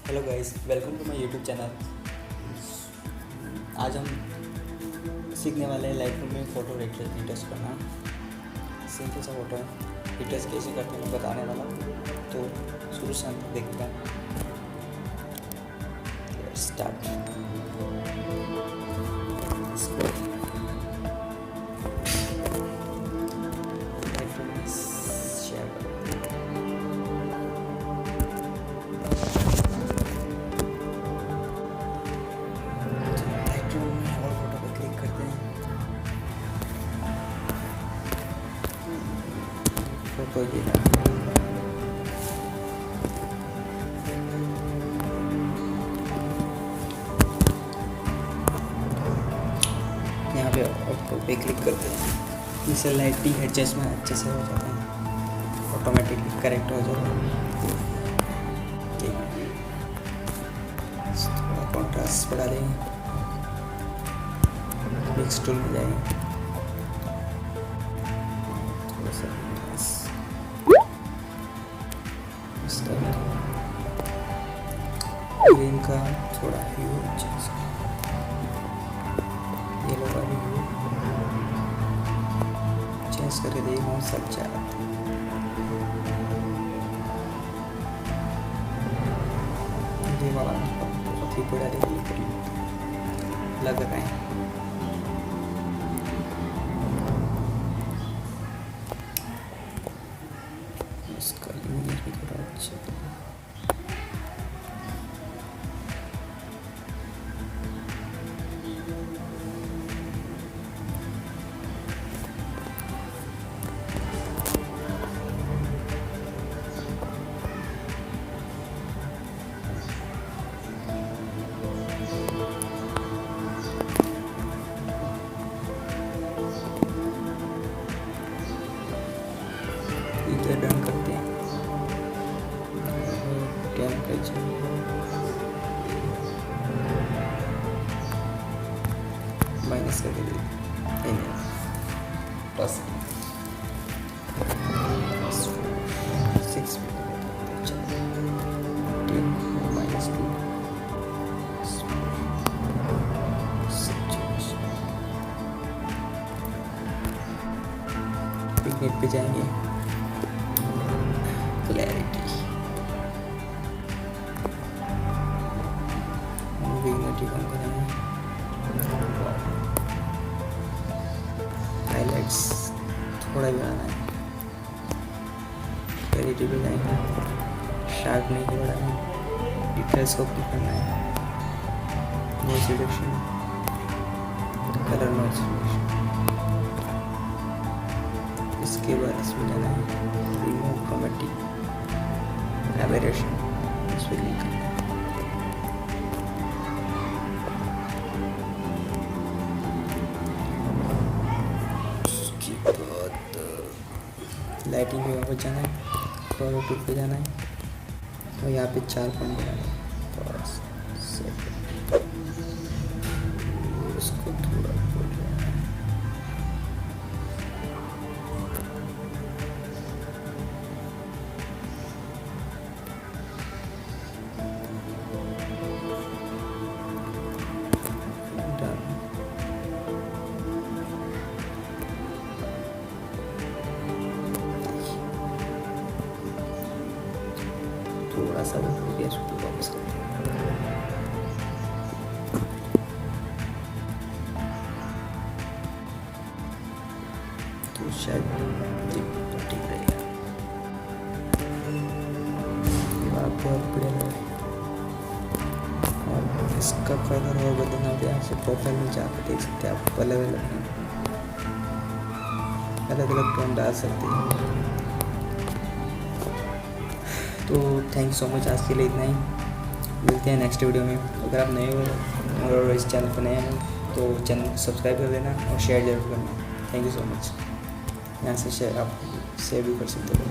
Hello guys, welcome to my YouTube channel. आज हम सीखने वाले हैं लाइट रूम में फ़ोटो रिटच करना। सिंपल सा फोटो है, रिटच कैसे करते हैं मैं बताने वाला हूँ। तो शुरू से हम देखते हैं। स्टार्ट। लाइट रूम में शेयर फोटो ये यहाँ पे ऑटो पे क्लिक करते हैं। इससे लाइटिंग एडजस्टमेंट अच्छे से हो जाता है, ऑटोमेटिकली करेक्ट हो जाता है। थोड़ा कॉन्ट्रास्ट बढ़ा देंगे, मिक्स टूल में जाएंगे, थोड़ा सा ग्रीन का थोड़ा व्यू चेंज, येलो का व्यू चेंज करके देखो सब चाह ये वाला बहुत ही बड़ा लग रहा है। इसका इमेज भी थोड़ा अच्छा इधर डन करते हैं। कैम कैच माइनस करके दे बस 6 माइनस 2 पिकनिक पे जाएंगे। क्लैरिटी विग्निटी कम करेंगे। हाइलाइट्स थोड़ा ही बढ़ाना है। क्लैरिटी पे जाएंगे, शार्प नहीं बढ़ाना है, डिटेल्स को क्लिक करना है, noise reduction, colour noise reduction. इसके बाद इसमें जाना है रिमूव क्रोमेटिक एबरेशन, इस पर क्लिक करना है। उसके बाद लाइटिंग पे वापस जाना है, कलर टूल पे जाना है और यहाँ पे 4 पॉइंट बनाना है। बस उसको थोड़ा थोड़ा सा गैस को वापस करते हैं। तो शायद ठीक रहेगा। बहुत बढ़िया लग और इसका कलर और बदलना हो गया। आपसे प्रोफाइल में जाकर देख सकते हैं, आप अलग अलग टोन डाल सकते हैं। तो थैंक यू सो मच, आज के लिए इतना ही। मिलते हैं नेक्स्ट वीडियो में। अगर आप नए हो और इस चैनल पर नए हैं तो चैनल को सब्सक्राइब कर देना और शेयर जरूर करना। Thank you so much. यहाँ से शेयर आप शेयर भी कर सकते हो।